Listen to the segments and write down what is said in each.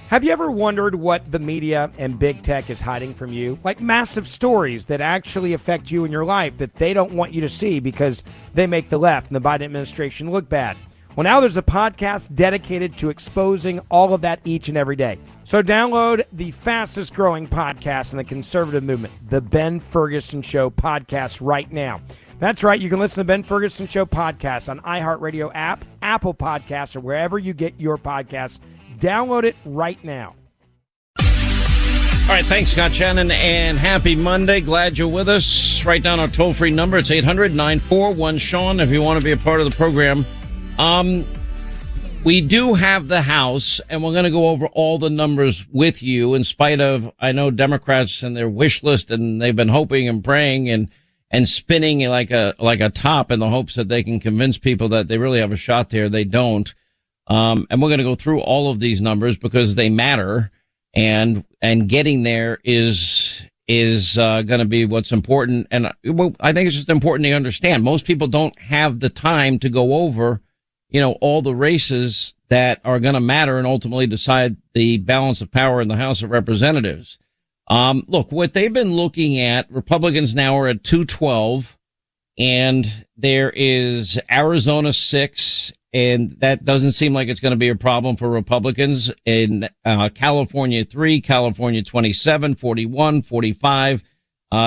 Have you ever wondered what the media and big tech is hiding from you? Like massive stories that actually affect you in your life that they don't want you to see because they make the left and the Biden administration look bad. Well, now there's a podcast dedicated to exposing all of that each and every day. So download the fastest growing podcast in the conservative movement, the Ben Ferguson Show podcast right now. That's right. You can listen to Ben Ferguson Show podcast on iHeartRadio app, Apple Podcasts, or wherever you get your podcasts. Download it right now. All right, thanks, Scott Shannon, and happy Monday. Glad you're with us. Write down our toll-free number. It's 800-941-SEAN if you want to be a part of the program. We do have the House, and we're going to go over all the numbers with you in spite of, I know, Democrats and their wish list, and they've been hoping and praying and spinning like a top in the hopes that they can convince people that they really have a shot there. They don't. And we're going to go through all of these numbers because they matter, and getting there is going to be what's important. And I think it's just important to understand most people don't have the time to go over, all the races that are going to matter and ultimately decide the balance of power in the House of Representatives. Look, what they've been looking at, Republicans now are at 212, and there is Arizona 6. And that doesn't seem like it's going to be a problem for Republicans. In California 3, California 27, 41, 45.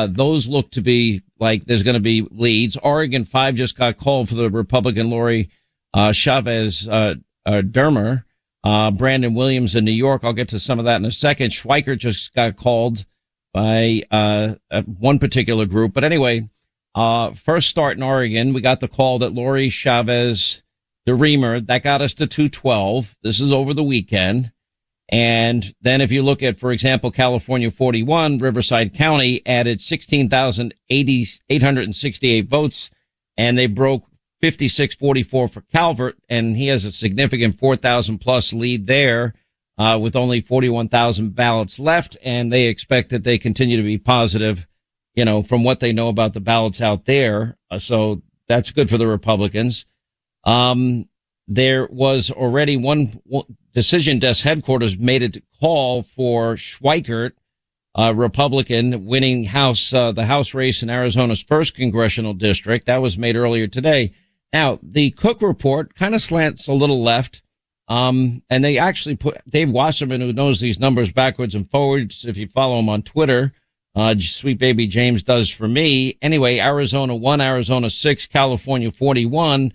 Those look to be like there's going to be leads. Oregon 5 just got called for the Republican Lori Chavez Dermer. Brandon Williams in New York. I'll get to some of that in a second. Schweikert just got called by one particular group. But anyway, first start in Oregon. We got the call that Lori Chavez the Reamer, that got us to 212. This is over the weekend. And then if you look at, for example, California 41, Riverside County added 16,868 votes, and they broke 5644 for Calvert, and he has a significant 4,000 plus lead there, with only 41,000 ballots left, and they expect that they continue to be positive, from what they know about the ballots out there. So that's good for the Republicans. There was already one decision desk headquarters made a call for Schweikert, Republican, winning the House race in Arizona's first congressional district. That was made earlier today. Now, the Cook report kind of slants a little left. And they actually put Dave Wasserman, who knows these numbers backwards and forwards. If you follow him on Twitter, Sweet Baby James does for me. Anyway, Arizona 1, Arizona 6, California 41.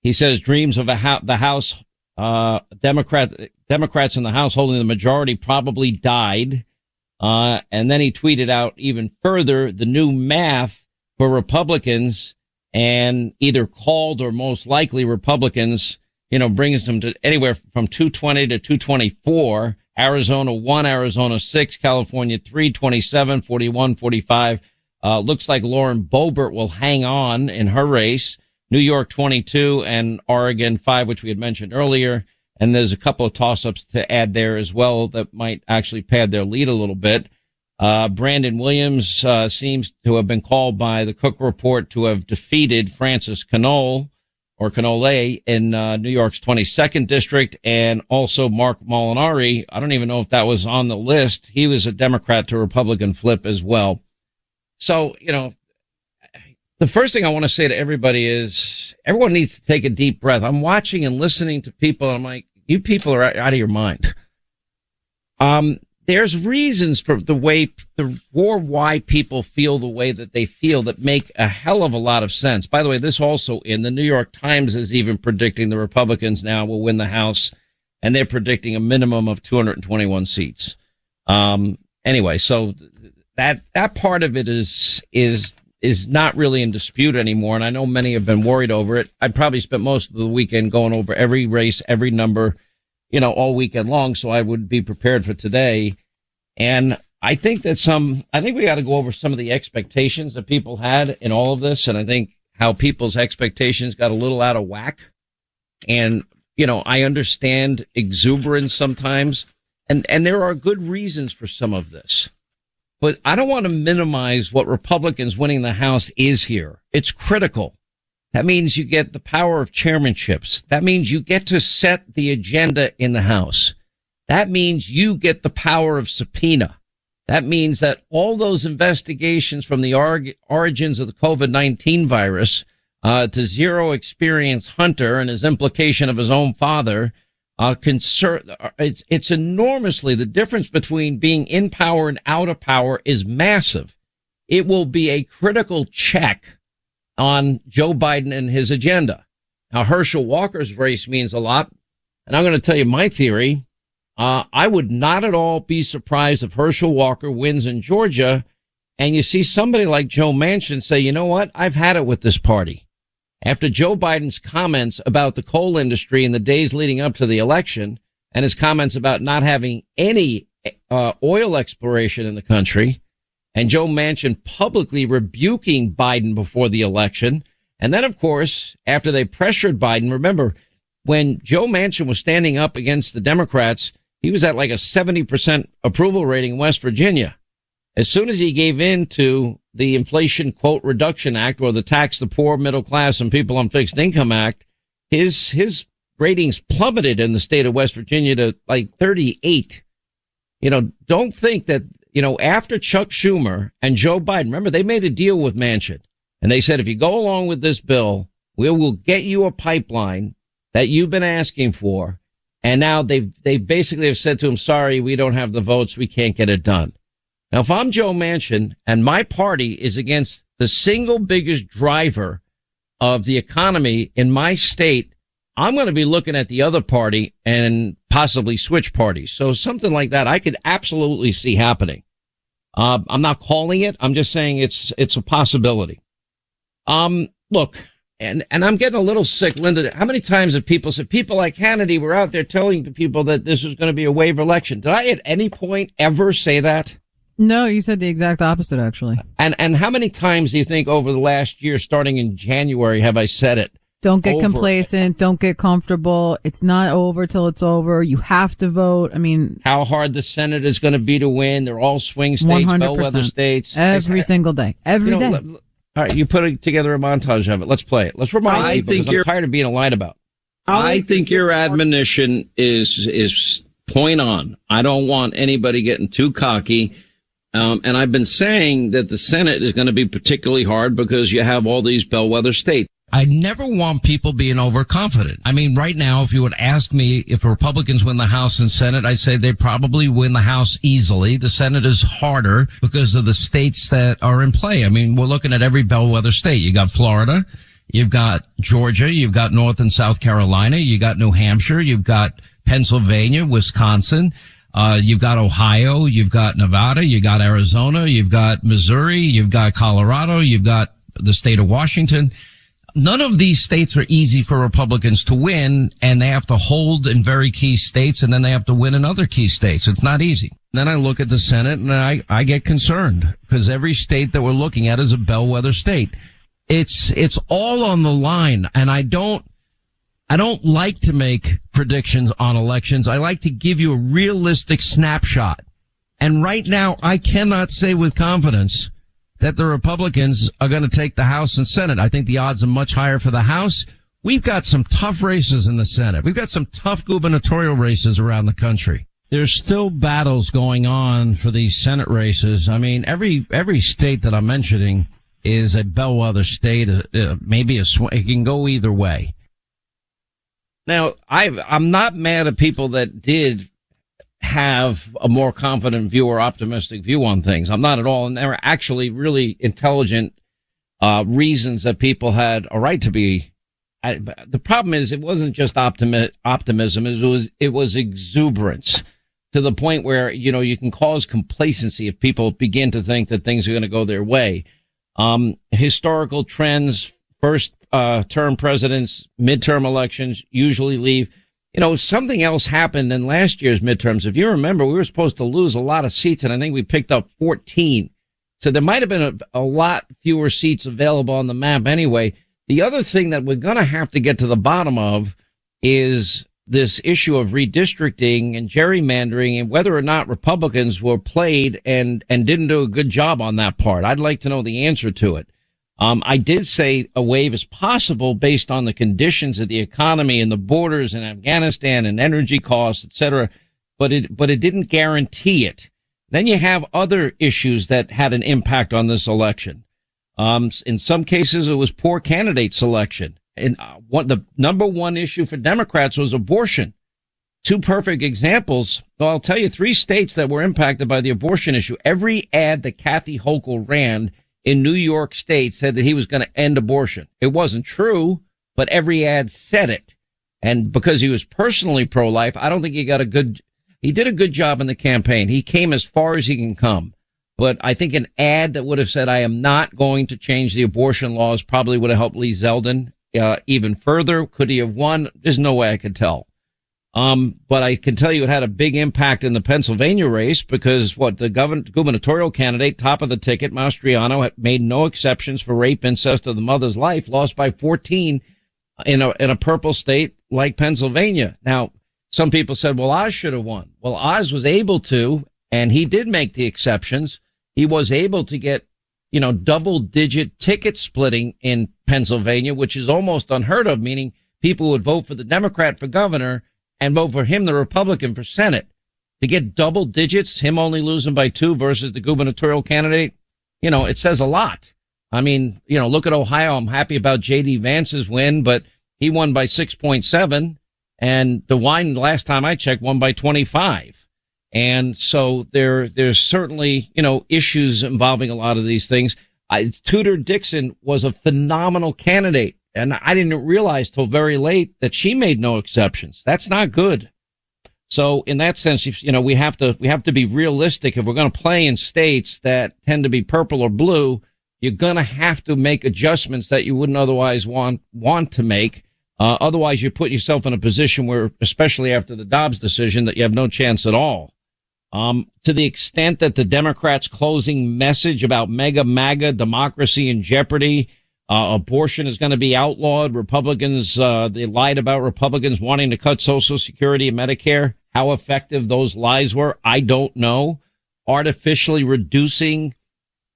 He says dreams of the House, Democrats in the House holding the majority probably died. And then he tweeted out even further the new math for Republicans, and either called or most likely Republicans, brings them to anywhere from 220 to 224. Arizona 1, Arizona 6, California 3, 27, 41, 45. Looks like Lauren Boebert will hang on in her race. New York 22 and Oregon 5, which we had mentioned earlier. And there's a couple of toss-ups to add there as well that might actually pad their lead a little bit. Brandon Williams seems to have been called by the Cook report to have defeated Francis Canole in New York's 22nd district, and also Mark Molinari. I don't even know if that was on the list. He was a Democrat to Republican flip as well. So, the first thing I want to say to everybody is everyone needs to take a deep breath. I'm watching and listening to people, and I'm like, you people are out of your mind. There's reasons for why people feel the way that they feel that make a hell of a lot of sense. By the way, this also in the New York Times is even predicting the Republicans now will win the House, and they're predicting a minimum of 221 seats. Anyway, so that part of it is not really in dispute anymore, and I know many have been worried over it. I probably spent most of the weekend going over every race, every number, all weekend long, so I would be prepared for today. And I think we got to go over some of the expectations that people had in all of this, and I think how people's expectations got a little out of whack. And, I understand exuberance sometimes, and there are good reasons for some of this. But I don't want to minimize what Republicans winning the House is here. It's critical. That means you get the power of chairmanships. That means you get to set the agenda in the House. that means you get the power of subpoena. That means that all those investigations from the origins of the COVID-19 virus to zero experience Hunter and his implication of his own father, it's enormously, the difference between being in power and out of power is massive. It will be a critical check on Joe Biden and his agenda. Now, Herschel Walker's race means a lot, and I'm going to tell you my theory. I would not at all be surprised if Herschel Walker wins in Georgia and you see somebody like Joe Manchin say, you know what, I've had it with this party. After Joe Biden's comments about the coal industry in the days leading up to the election and his comments about not having any oil exploration in the country, and Joe Manchin publicly rebuking Biden before the election. And then, of course, after they pressured Biden, remember, when Joe Manchin was standing up against the Democrats, he was at like a 70% approval rating in West Virginia. As soon as he gave in to the Inflation Quote Reduction Act, or the Tax the Poor, Middle Class, and People on Fixed Income Act, his ratings plummeted in the state of West Virginia to like 38. Don't think that, after Chuck Schumer and Joe Biden, remember, they made a deal with Manchin, and they said, if you go along with this bill, we will get you a pipeline that you've been asking for. And now they basically have said to him, sorry, we don't have the votes. We can't get it done. Now, if I'm Joe Manchin and my party is against the single biggest driver of the economy in my state, I'm going to be looking at the other party and possibly switch parties. So something like that I could absolutely see happening. I'm not calling it. I'm just saying it's a possibility. Look, and I'm getting a little sick, Linda. How many times have people said, people like Hannity were out there telling the people that this was going to be a waiver election? Did I at any point ever say that? No, you said the exact opposite, actually. And how many times do you think over the last year, starting in January, have I said it? Don't get complacent. Don't get comfortable. It's not over till it's over. You have to vote. I mean, how hard the Senate is going to be to win. They're all swing states, 100%. Bellwether states. Every single day. Every day. All right, you put together a montage of it. Let's play it. Let's remind people, because I'm tired of being lied about. I think your admonition is point on. I don't want anybody getting too cocky. And I've been saying that the Senate is going to be particularly hard because you have all these bellwether states. I never want people being overconfident. I mean, right now, if you would ask me if Republicans win the House and Senate, I'd say they probably win the House easily. The Senate is harder because of the states that are in play. I mean, we're looking at every bellwether state. You got Florida, you've got Georgia, you've got North and South Carolina, you got New Hampshire, you've got Pennsylvania, Wisconsin, you've got Ohio, you've got Nevada, you got Arizona, you've got Missouri, you've got Colorado, you've got the state of Washington. None of these states are easy for Republicans to win, and they have to hold in very key states, and then they have to win in other key states. It's not easy. Then I look at the Senate, and I get concerned, because every state that we're looking at is a bellwether state. It's all on the line, and I don't like to make predictions on elections. I like to give you a realistic snapshot. And right now, I cannot say with confidence that the Republicans are going to take the House and Senate. I think the odds are much higher for the House. We've got some tough races in the Senate. We've got some tough gubernatorial races around the country. There's still battles going on for these Senate races. I mean, every state that I'm mentioning is a bellwether state, maybe it can go either way. Now, I'm not mad at people that did have a more confident view or optimistic view on things. I'm not at all. And there are actually really intelligent reasons that people had a right to be. The problem is it wasn't just optimism. It was exuberance to the point where, you can cause complacency if people begin to think that things are going to go their way. Historical trends, first term presidents, midterm elections usually leave. Something else happened in last year's midterms. If you remember, we were supposed to lose a lot of seats, and I think we picked up 14. So there might have been a lot fewer seats available on the map anyway. The other thing that we're going to have to get to the bottom of is this issue of redistricting and gerrymandering, and whether or not Republicans were played and didn't do a good job on that part. I'd like to know the answer to it. I did say a wave is possible based on the conditions of the economy and the borders in Afghanistan and energy costs, et cetera. but it didn't guarantee it. Then you have other issues that had an impact on this election. In some cases, it was poor candidate selection. And the number one issue for Democrats was abortion. Two perfect examples. Well, I'll tell you 3 states that were impacted by the abortion issue. Every ad that Kathy Hochul ran in New York State said that he was going to end abortion. It wasn't true, but every ad said it. And because he was personally pro-life, I don't think he did a good job in the campaign. He came as far as he can come. But I think an ad that would have said, I am not going to change the abortion laws, probably would have helped Lee Zeldin even further. Could he have won? There's no way I could tell. But I can tell you it had a big impact in the Pennsylvania race because the gubernatorial candidate, top of the ticket, Mastriano, had made no exceptions for rape, incest, or the mother's life, lost by 14 in a purple state like Pennsylvania. Now, some people said, well, Oz should have won. Well, Oz was able to, and he did make the exceptions. He was able to get, double-digit ticket splitting in Pennsylvania, which is almost unheard of, meaning people would vote for the Democrat for governor and vote for him, the Republican, for Senate. To get double digits, him only losing by 2 versus the gubernatorial candidate, it says a lot. I mean, look at Ohio. I'm happy about J.D. Vance's win, but he won by 6.7. And DeWine, last time I checked, won by 25. And so there's certainly, issues involving a lot of these things. Tudor Dixon was a phenomenal candidate. And I didn't realize till very late that she made no exceptions. That's not good. So in that sense, we have to be realistic. If we're going to play in states that tend to be purple or blue, you're going to have to make adjustments that you wouldn't otherwise want to make. Otherwise, you put yourself in a position where, especially after the Dobbs decision, that you have no chance at all. To the extent that the Democrats' closing message about MAGA, democracy in jeopardy, abortion is going to be outlawed. Republicans, they lied about Republicans wanting to cut Social Security and Medicare. How effective those lies were, I don't know. Artificially reducing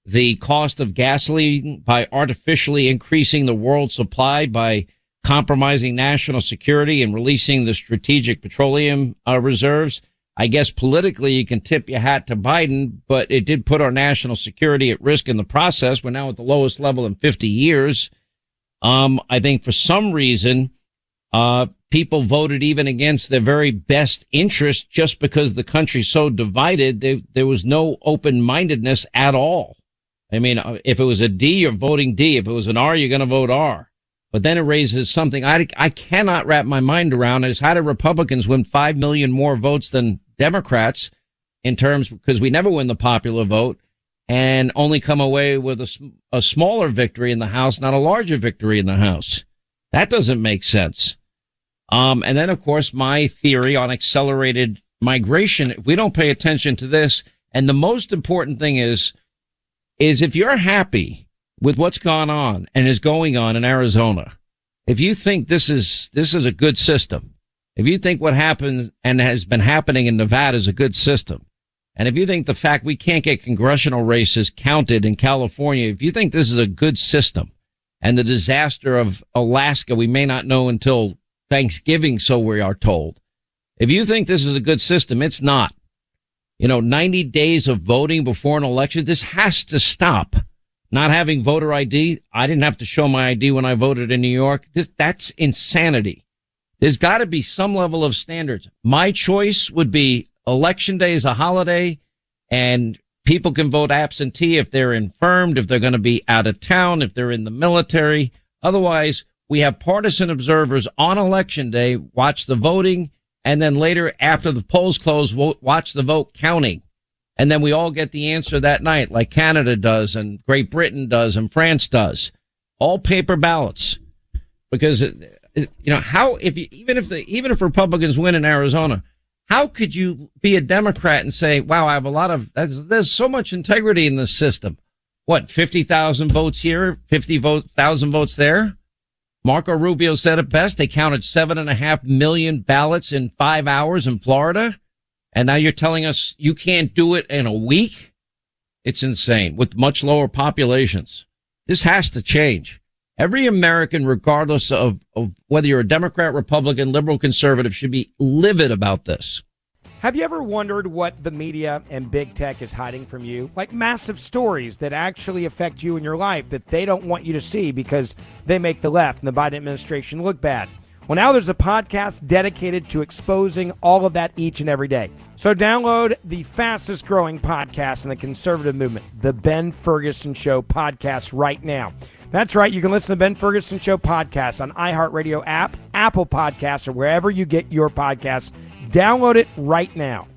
the cost of gasoline by artificially increasing the world supply by compromising national security and releasing the strategic petroleum reserves. I guess politically you can tip your hat to Biden, but it did put our national security at risk in the process. We're now at the lowest level in 50 years. I think for some reason, people voted even against their very best interest just because the country's so divided. There was no open-mindedness at all. I mean, if it was a D, you're voting D. If it was an R, you're going to vote R. But then it raises something I cannot wrap my mind around is how do Republicans win 5 million more votes than Democrats because we never win the popular vote and only come away with a smaller victory in the House, not a larger victory in the House. That doesn't make sense. And then, of course, my theory on accelerated migration, if we don't pay attention to this, and the most important thing is if you're happy with what's gone on and is going on in Arizona, if you think this is a good system, if you think what happens and has been happening in Nevada is a good system, and if you think the fact we can't get congressional races counted in California, if you think this is a good system, and the disaster of Alaska we may not know until Thanksgiving, so we are told. If you think this is a good system, it's not. 90 days of voting before an election, this has to stop. Not having voter ID, I didn't have to show my ID when I voted in New York. That's insanity. There's got to be some level of standards. My choice would be Election Day is a holiday, and people can vote absentee if they're infirmed, if they're going to be out of town, if they're in the military. Otherwise, we have partisan observers on Election Day watch the voting, and then later, after the polls close, watch the vote counting. And then we all get the answer that night, like Canada does, and Great Britain does, and France does. All paper ballots. Because even if Republicans win in Arizona, how could you be a Democrat and say, wow, I have there's so much integrity in this system. What, 50,000 votes here, 50,000 votes there? Marco Rubio said it best. They counted 7.5 million ballots in 5 hours in Florida. And now you're telling us you can't do it in a week? It's insane with much lower populations. This has to change. Every American, regardless of whether you're a Democrat, Republican, liberal, conservative, should be livid about this. Have you ever wondered what the media and big tech is hiding from you? Like massive stories that actually affect you in your life that they don't want you to see because they make the left and the Biden administration look bad. Well, now there's a podcast dedicated to exposing all of that each and every day. So download the fastest growing podcast in the conservative movement, the Ben Ferguson Show podcast, right now. That's right. You can listen to the Ben Ferguson Show podcast on iHeartRadio app, Apple Podcasts, or wherever you get your podcasts. Download it right now.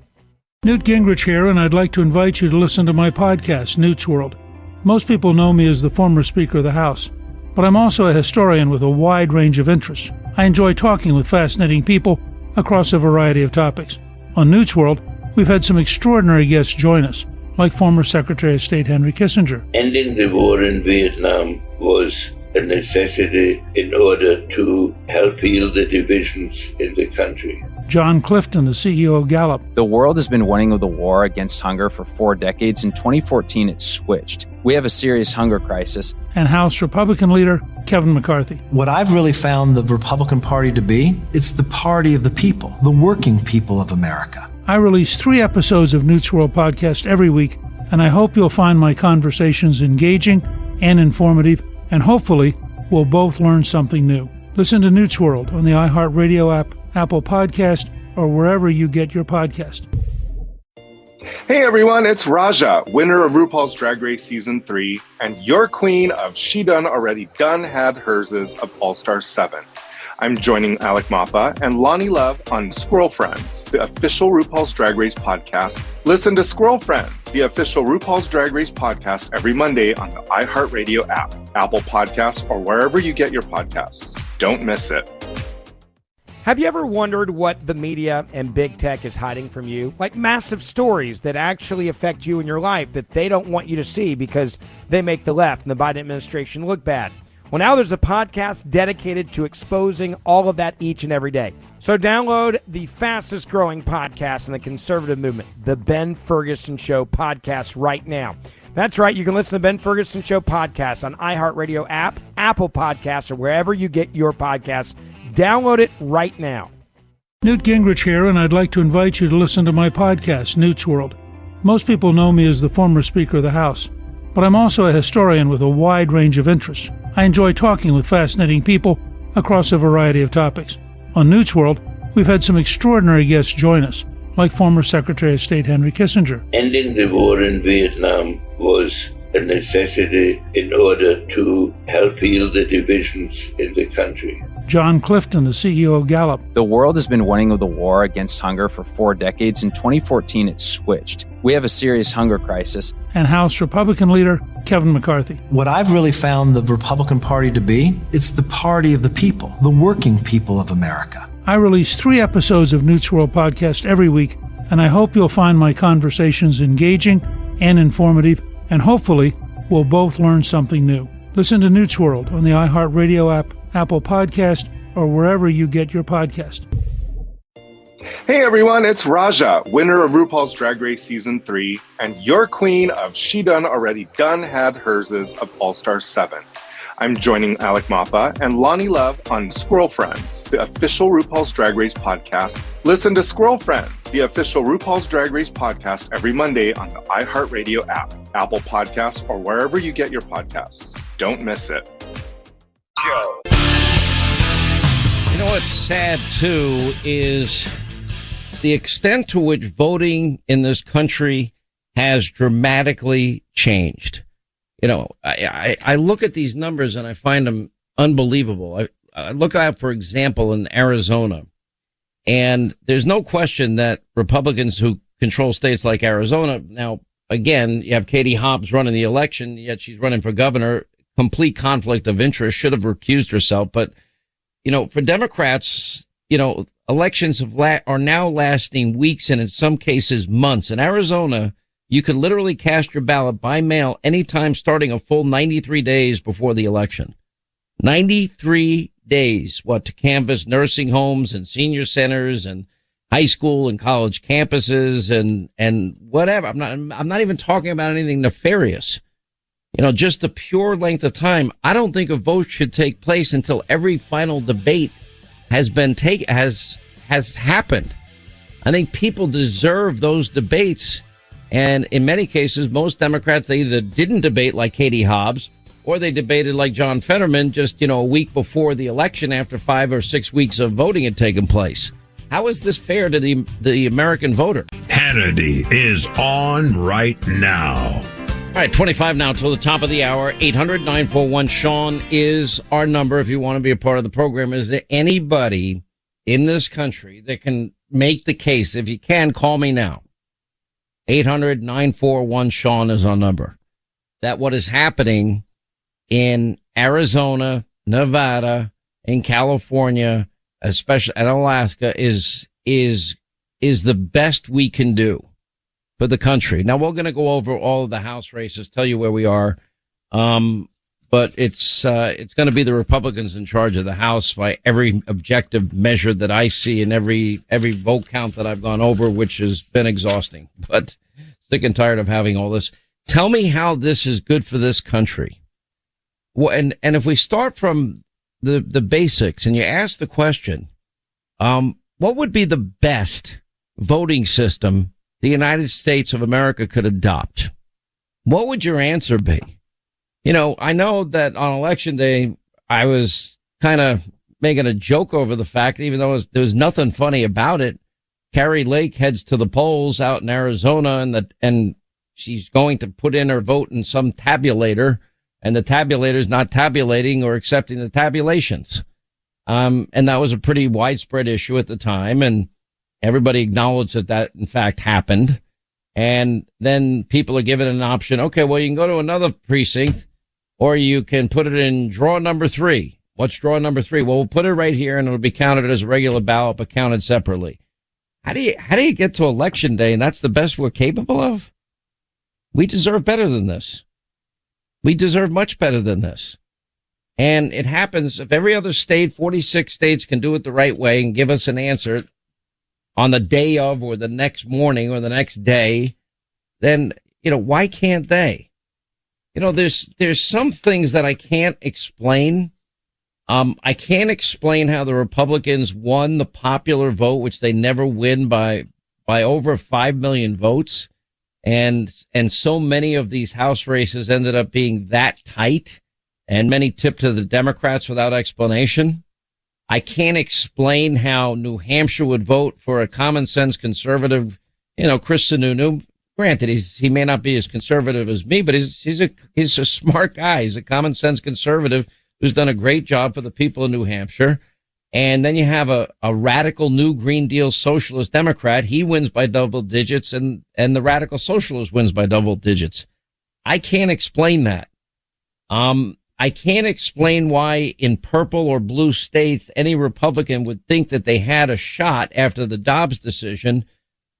Newt Gingrich here, and I'd like to invite you to listen to my podcast, Newt's World. Most people know me as the former Speaker of the House, but I'm also a historian with a wide range of interests. I enjoy talking with fascinating people across a variety of topics. On Newt's World, we've had some extraordinary guests join us, like former Secretary of State Henry Kissinger. Ending the war in Vietnam was a necessity in order to help heal the divisions in the country. John Clifton, the CEO of Gallup. The world has been winning the war against hunger for 4 decades. In 2014, it switched. We have a serious hunger crisis. And House Republican leader Kevin McCarthy. What I've really found the Republican Party to be, it's the party of the people, the working people of America. I release 3 episodes of Newt's World podcast every week, and I hope you'll find my conversations engaging and informative, and hopefully we'll both learn something new. Listen to Newt's World on the iHeartRadio app, Apple Podcast, or wherever you get your podcast. Hey everyone, it's Raja, winner of RuPaul's Drag Race Season 3, and your queen of She Done Already Done Had Herses of All-Star 7. I'm joining Alec Mapa and Lonnie Love on Squirrel Friends, the official RuPaul's Drag Race podcast. Listen to Squirrel Friends, the official RuPaul's Drag Race podcast, every Monday on the iHeartRadio app, Apple Podcasts, or wherever you get your podcasts. Don't miss it. Have you ever wondered what the media and big tech is hiding from you? Like massive stories that actually affect you in your life that they don't want you to see because they make the left and the Biden administration look bad. Well, now there's a podcast dedicated to exposing all of that each and every day. So download the fastest growing podcast in the conservative movement, the Ben Ferguson Show podcast, right now. That's right. You can listen to the Ben Ferguson Show podcast on iHeartRadio app, Apple Podcasts, or wherever you get your podcasts. Download it right now. Newt Gingrich here, and I'd like to invite you to listen to my podcast, Newt's World. Most people know me as the former Speaker of the House, but I'm also a historian with a wide range of interests. I enjoy talking with fascinating people across a variety of topics. On Newt's World, we've had some extraordinary guests join us, like former Secretary of State Henry Kissinger. Ending the war in Vietnam was a necessity in order to help heal the divisions in the country. John Clifton, the CEO of Gallup. The world has been winning the war against hunger for 4 decades. In 2014, it switched. We have a serious hunger crisis. And House Republican leader Kevin McCarthy. What I've really found the Republican Party to be, it's the party of the people, the working people of America. I release 3 episodes of Newt's World podcast every week, and I hope you'll find my conversations engaging and informative, and hopefully we'll both learn something new. Listen to Newt's World on the iHeartRadio app, Apple Podcast, or wherever you get your podcast. Hey everyone, it's Raja, winner of RuPaul's Drag Race Season 3, and your queen of She Done Already Done Had Herses of All-Star 7. I'm joining Alec Mapa and Lonnie Love on Squirrel Friends, the official RuPaul's Drag Race podcast. Listen to Squirrel Friends, the official RuPaul's Drag Race podcast, every Monday on the iHeartRadio app, Apple Podcasts, or wherever you get your podcasts. Don't miss it. You know what's sad, too, is the extent to which voting in this country has dramatically changed. You know, I look at these numbers and I find them unbelievable. I look out, for example, in Arizona, and there's no question that Republicans who control states like Arizona, now, again, you have Katie Hobbs running the election, yet she's running for governor, complete conflict of interest, should have recused herself. But, you know, for Democrats, you know, elections are now lasting weeks and in some cases months. In Arizona, you could literally cast your ballot by mail anytime starting a full 93 days before the election. 93 days, to canvass nursing homes and senior centers and high school and college campuses and whatever. I'm not even talking about anything nefarious. You know, just the pure length of time. I don't think a vote should take place until every final debate has been happened. I think people deserve those debates. And in many cases, most Democrats, they either didn't debate like Katie Hobbs, or they debated like John Fetterman just, a week before the election after 5 or 6 weeks of voting had taken place. How is this fair to the American voter? Hannity is on right now. All right, 25 now till the top of the hour. 800-941-SEAN is our number if you want to be a part of the program. Is there anybody in this country that can make the case? If you can, call me now. 800-941-SEAN is our number. That what is happening in Arizona, Nevada, in California, especially in Alaska, is the best we can do for the country. Now we're going to go over all of the House races, tell you where we are. But it's going to be the Republicans in charge of the House by every objective measure that I see and every vote count that I've gone over, which has been exhausting. But sick and tired of having all this. Tell me how this is good for this country. Well, and if we start from the basics and you ask the question, what would be the best voting system the United States of America could adopt? What would your answer be? I know that on election day, I was kind of making a joke over the fact, even though there was nothing funny about it. Carrie Lake heads to the polls out in Arizona and she's going to put in her vote in some tabulator, and the tabulator's not tabulating or accepting the tabulations. And that was a pretty widespread issue at the time, and everybody acknowledged that in fact happened. And then people are given an option. Okay, well, you can go to another precinct, or you can put it in draw number 3. What's draw number 3? Well, we'll put it right here, and it'll be counted as a regular ballot, but counted separately. How do you get to election day, and that's the best we're capable of? We deserve better than this. We deserve much better than this. And it happens if every other state, 46 states, can do it the right way and give us an answer on the day of or the next morning or the next day, then, why can't they? There's some things that I can't explain. I can't explain how the Republicans won the popular vote, which they never win by over 5 million votes. And so many of these House races ended up being that tight, and many tipped to the Democrats without explanation. I can't explain how New Hampshire would vote for a common sense conservative, Chris Sununu. Granted, he may not be as conservative as me, but he's a smart guy. He's a common sense conservative who's done a great job for the people of New Hampshire. And then you have a radical new Green Deal socialist Democrat. He wins by double digits, and the radical socialist wins by double digits. I can't explain that. I can't explain why in purple or blue states any Republican would think that they had a shot after the Dobbs decision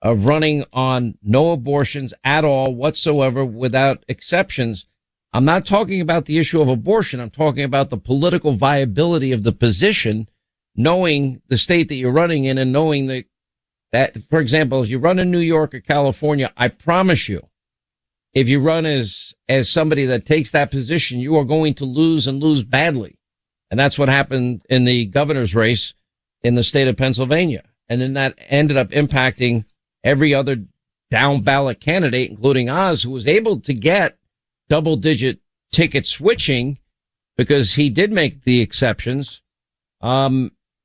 of running on no abortions at all whatsoever without exceptions. I'm not talking about the issue of abortion. I'm talking about the political viability of the position, knowing the state that you're running in and knowing that, for example, if you run in New York or California, I promise you, if you run as somebody that takes that position, you are going to lose and lose badly. And that's what happened in the governor's race in the state of Pennsylvania. And then that ended up impacting every other down ballot candidate, including Oz, who was able to get double digit ticket switching because he did make the exceptions,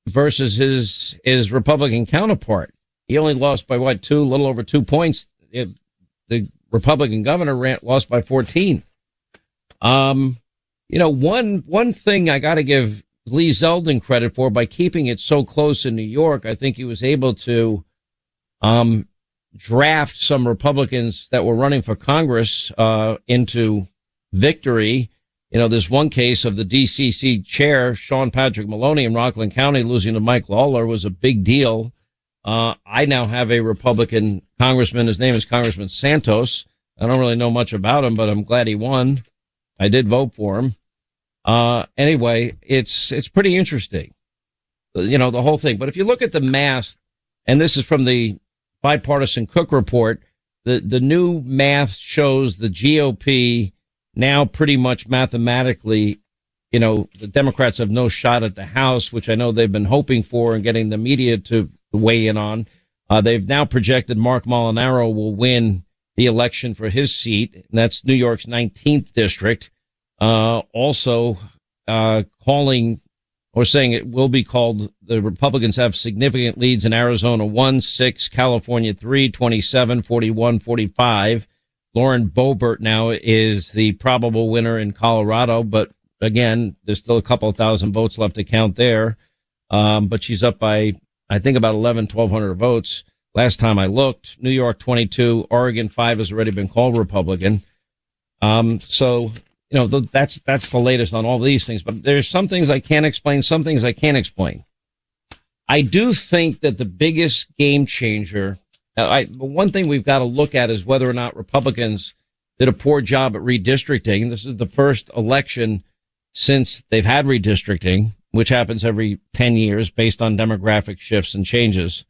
versus his Republican counterpart. He only lost by a little over 2 points. The Republican governor lost by 14. One thing I got to give Lee Zeldin credit for, by keeping it so close in New York, I think he was able to draft some Republicans that were running for Congress into victory. There's one case of the DCC chair, Sean Patrick Maloney in Rockland County, losing to Mike Lawler was a big deal. I now have a Republican congressman. His name is Congressman Santos. I don't really know much about him, but I'm glad he won. I did vote for him. Anyway, it's pretty interesting, the whole thing. But if you look at the math, and this is from the bipartisan Cook report, the new math shows the GOP now pretty much mathematically, the Democrats have no shot at the House, which I know they've been hoping for and getting the media to weigh in on. They've now projected Mark Molinaro will win the election for his seat, and that's New York's 19th district. Also calling or saying it will be called, the Republicans have significant leads in Arizona 1, 6, California 3, 27, 41, 45. Lauren Boebert now is the probable winner in Colorado, but again, there's still a couple of thousand votes left to count there. But she's up by, I think, about 1,200 votes. Last time I looked, New York 22, Oregon 5 has already been called Republican. So, you know, that's the latest on all these things. But there's some things I can't explain, some things I can't explain. I do think that the biggest game changer, one thing we've got to look at is whether or not Republicans did a poor job at redistricting. This is the first election since they've had redistricting, which happens every 10 years based on demographic shifts and changes.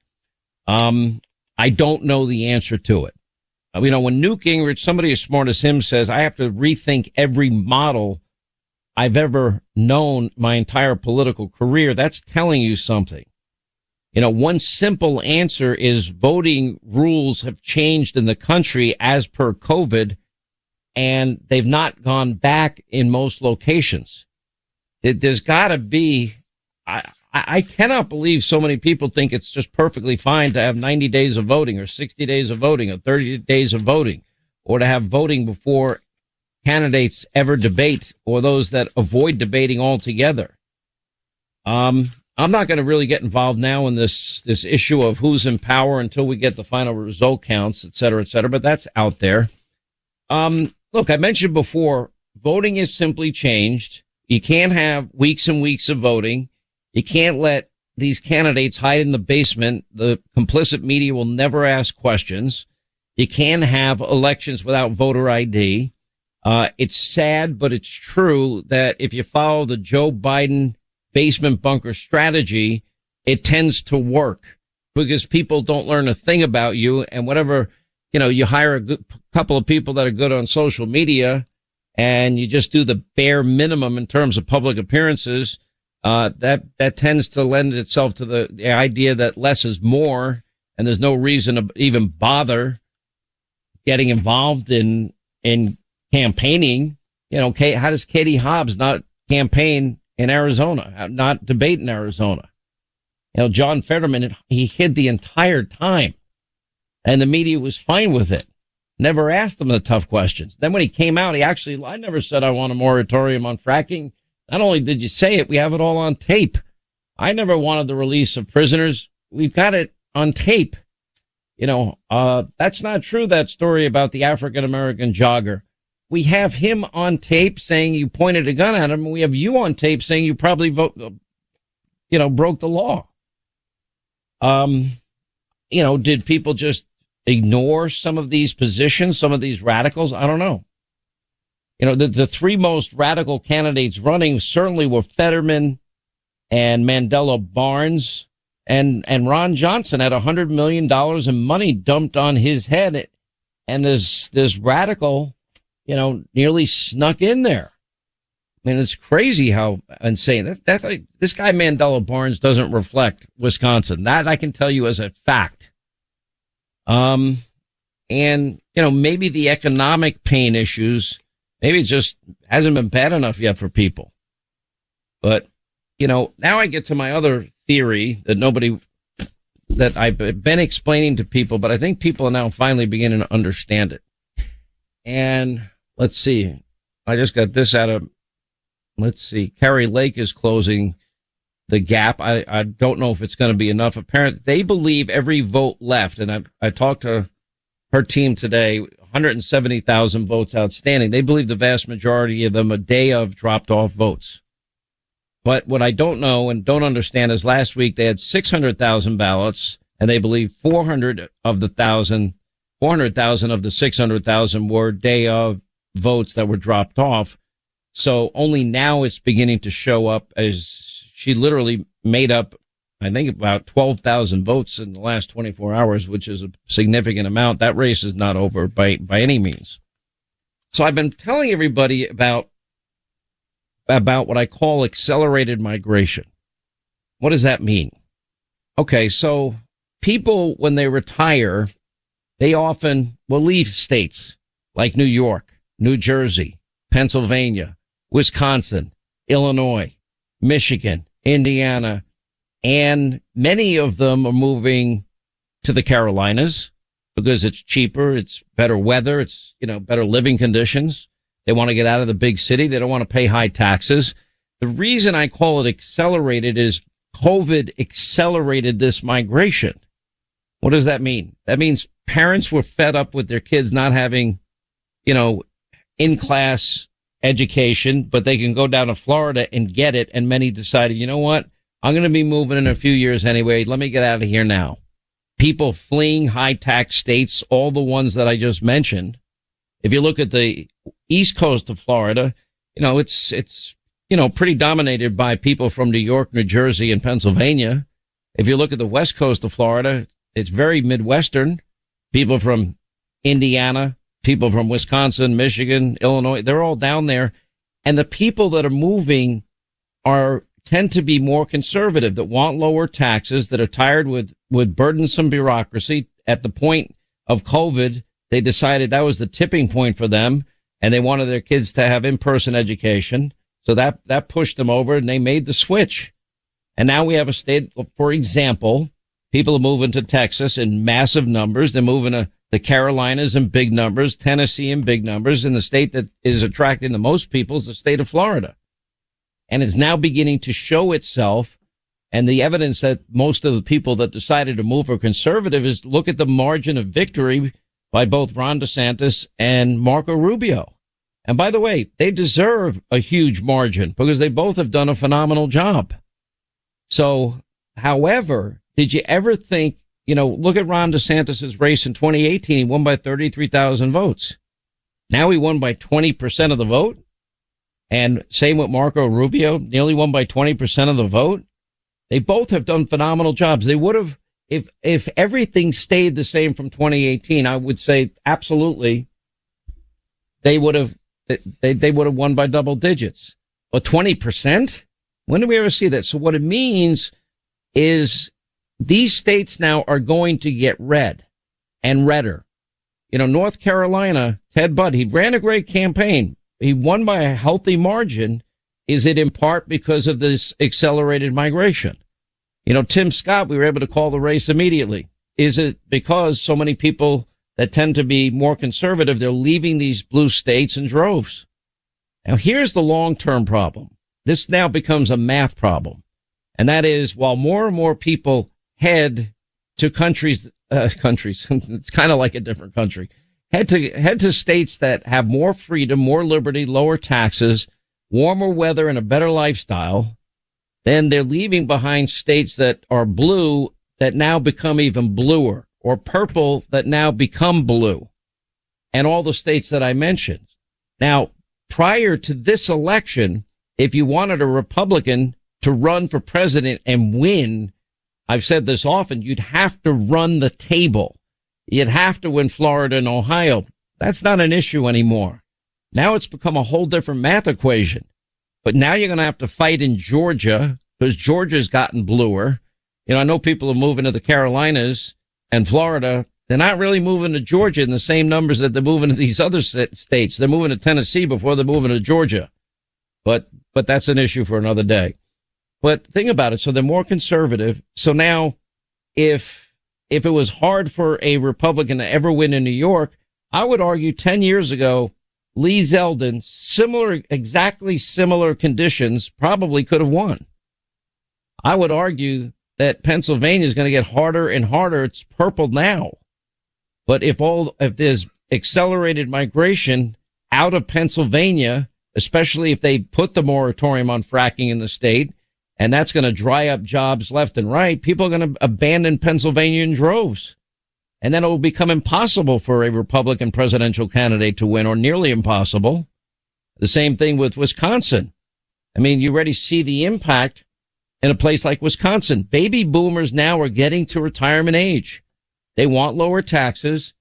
I don't know the answer to it. You know, when Newt Gingrich, somebody as smart as him, says, I have to rethink every model I've ever known my entire political career, that's telling you something. You know, one simple answer is voting rules have changed in the country as per COVID, and they've not gone back in most locations. There's got to be, I cannot believe so many people think it's just perfectly fine to have 90 days of voting or 60 days of voting or 30 days of voting, or to have voting before candidates ever debate, or those that avoid debating altogether. I'm not going to really get involved now in this issue of who's in power until we get the final result counts, et cetera, but that's out there. Look, I mentioned before, voting is simply changed. You can't have weeks and weeks of voting. You can't let these candidates hide in the basement. The complicit media will never ask questions. You can't have elections without voter ID. It's sad, but it's true that if you follow the Joe Biden basement bunker strategy, it tends to work because people don't learn a thing about you. And whatever, you know, you hire a couple of people that are good on social media and you just do the bare minimum in terms of public appearances. That tends to lend itself to the idea that less is more, and there's no reason to even bother getting involved in campaigning. You know, how does Katie Hobbs not campaign in Arizona, not debate in Arizona? You know, John Fetterman, he hid the entire time, and the media was fine with it. Never asked him the tough questions. Then when he came out, I never said I want a moratorium on fracking. Not only did you say it, we have it all on tape. I never wanted the release of prisoners. We've got it on tape. You know, that's not true, that story about the African-American jogger. We have him on tape saying you pointed a gun at him, and we have you on tape saying you probably broke the law. You know, did people just ignore some of these positions, some of these radicals? I don't know. You know, the three most radical candidates running certainly were Fetterman and Mandela Barnes, and Ron Johnson had $100 million in money dumped on his head. And this radical, you know, nearly snuck in there. I mean, it's crazy how insane this guy Mandela Barnes doesn't reflect Wisconsin. That I can tell you as a fact. And, you know, maybe the economic pain issues, maybe it just hasn't been bad enough yet for people. But, you know, now I get to my other theory that I've been explaining to people, but I think people are now finally beginning to understand it. And let's see. I just got this Carrie Lake is closing the gap. I don't know if it's going to be enough. Apparently, they believe every vote left, and I talked to her team today, 170,000 votes outstanding. They believe the vast majority of them a day of dropped off votes. But what I don't know and don't understand is last week they had 600,000 ballots, and they believe 400,000 of the 600,000 were day of votes that were dropped off. So only now it's beginning to show up, as she literally made up, I think, about 12,000 votes in the last 24 hours, which is a significant amount. That race is not over by any means. So I've been telling everybody about what I call accelerated migration. What does that mean? Okay, so people, when they retire, they often will leave states like New York, New Jersey, Pennsylvania, Wisconsin, Illinois, Michigan, Indiana, and many of them are moving to the Carolinas because it's cheaper, it's better weather, it's, better living conditions. They want to get out of the big city. They don't want to pay high taxes. The reason I call it accelerated is COVID accelerated this migration. What does that mean? That means parents were fed up with their kids not having, in-class education, but they can go down to Florida and get it. And many decided, you know what? I'm going to be moving in a few years anyway. Let me get out of here now. People fleeing high tax states, all the ones that I just mentioned. If you look at the east coast of Florida, it's pretty dominated by people from New York, New Jersey, and Pennsylvania. If you look at the west coast of Florida, it's very Midwestern. People from Indiana, people from Wisconsin, Michigan, Illinois, they're all down there. And the people that are moving tend to be more conservative, that want lower taxes, that are tired with burdensome bureaucracy. At the point of COVID, they decided that was the tipping point for them, and they wanted their kids to have in-person education. So that pushed them over, and they made the switch. And now we have a state, for example, people are moving to Texas in massive numbers. They're moving to the Carolinas in big numbers, Tennessee in big numbers, and the state that is attracting the most people is the state of Florida. And it's now beginning to show itself. And the evidence that most of the people that decided to move are conservative is look at the margin of victory by both Ron DeSantis and Marco Rubio. And by the way, they deserve a huge margin because they both have done a phenomenal job. So, however, did you ever think, look at Ron DeSantis' race in 2018. He won by 33,000 votes. Now he won by 20% of the vote. And same with Marco Rubio, nearly won by 20% of the vote. They both have done phenomenal jobs. They would have, if everything stayed the same from 2018, I would say absolutely they would have won by double digits. But 20%? When did we ever see that? So what it means is these states now are going to get red and redder. North Carolina, Ted Budd, he ran a great campaign. He won by a healthy margin. Is it in part because of this accelerated migration? Tim Scott, we were able to call the race immediately. Is it because so many people that tend to be more conservative, they're leaving these blue states in droves? Now, here's the long-term problem. This now becomes a math problem. And that is, while more and more people head to countries, it's kind of like a different country, head to states that have more freedom, more liberty, lower taxes, warmer weather, and a better lifestyle, then they're leaving behind states that are blue that now become even bluer, or purple that now become blue, and all the states that I mentioned. Now, prior to this election, if you wanted a Republican to run for president and win, I've said this often, you'd have to run the table. You'd have to win Florida and Ohio. That's not an issue anymore. Now it's become a whole different math equation. But now you're going to have to fight in Georgia because Georgia's gotten bluer. I know people are moving to the Carolinas and Florida. They're not really moving to Georgia in the same numbers that they're moving to these other states. They're moving to Tennessee before they're moving to Georgia. But that's an issue for another day. But think about it. So they're more conservative. So now if it was hard for a Republican to ever win in New York, I would argue 10 years ago, Lee Zeldin, exactly similar conditions, probably could have won. I would argue that Pennsylvania is going to get harder and harder. It's purple now. But if there's accelerated migration out of Pennsylvania, especially if they put the moratorium on fracking in the state, and that's going to dry up jobs left and right, people are going to abandon Pennsylvania in droves. And then it will become impossible for a Republican presidential candidate to win, or nearly impossible. The same thing with Wisconsin. I mean, you already see the impact in a place like Wisconsin. Baby boomers now are getting to retirement age. They want lower taxes,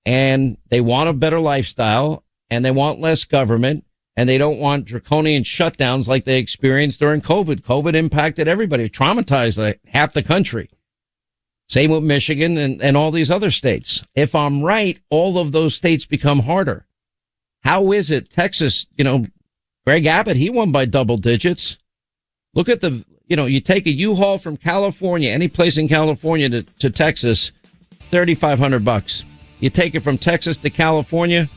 and they want a better lifestyle, and they want less government, and they don't want draconian shutdowns like they experienced during COVID. COVID impacted everybody, traumatized half the country. Same with Michigan and all these other states. If I'm right, all of those states become harder. How is it Texas, Greg Abbott, he won by double digits. Look at you take a U-Haul from California, any place in California to Texas, $3,500. You take it from Texas to California,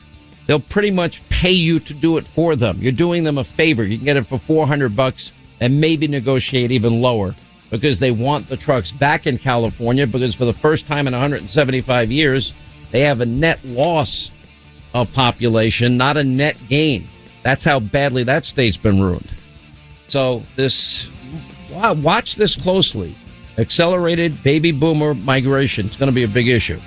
they'll pretty much pay you to do it for them. You're doing them a favor. You can get it for $400 and maybe negotiate even lower because they want the trucks back in California because for the first time in 175 years, they have a net loss of population, not a net gain. That's how badly that state's been ruined. So watch this closely. Accelerated baby boomer migration. It's going to be a big issue.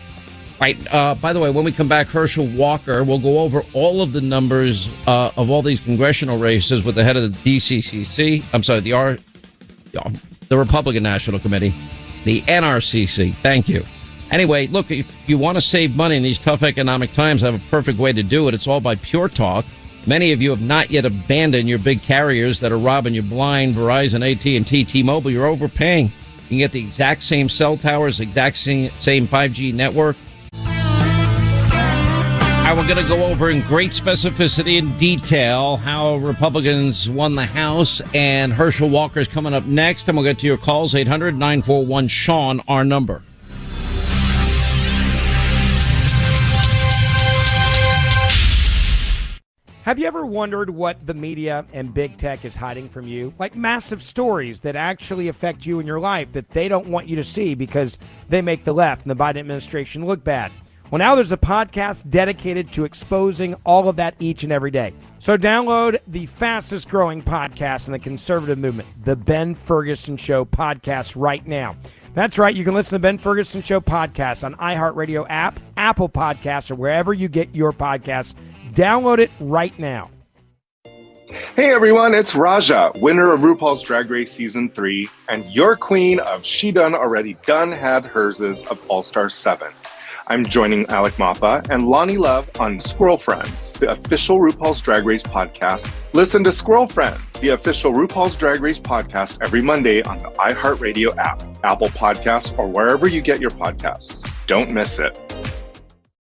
Right. By the way, when we come back, Herschel Walker, we'll go over all of the numbers of all these congressional races with the head of the DCCC. I'm sorry, the Republican National Committee, the NRCC. Thank you. Anyway, look, if you want to save money in these tough economic times, I have a perfect way to do it. It's all by Pure Talk. Many of you have not yet abandoned your big carriers that are robbing you blind. Verizon, AT&T, T-Mobile, you're overpaying. You can get the exact same cell towers, exact same 5G network. We're going to go over in great specificity and detail how Republicans won the House, and Herschel Walker is coming up next, and we'll get to your calls, 800-941-SEAN, our number. Have you ever wondered what the media and big tech is hiding from you? Like massive stories that actually affect you in your life that they don't want you to see because they make the left and the Biden administration look bad. Well, now there's a podcast dedicated to exposing all of that each and every day. So download the fastest growing podcast in the conservative movement, the Ben Ferguson Show podcast right now. That's right. You can listen to Ben Ferguson Show podcast on iHeartRadio app, Apple Podcasts, or wherever you get your podcasts. Download it right now. Hey everyone, it's Raja, winner of RuPaul's Drag Race Season 3, and your queen of She Done Already Done Had Herses of All-Star 7. I'm joining Alec Mapa and Lonnie Love on Squirrel Friends, the official RuPaul's Drag Race podcast. Listen to Squirrel Friends, the official RuPaul's Drag Race podcast, every Monday on the iHeartRadio app, Apple Podcasts, or wherever you get your podcasts. Don't miss it.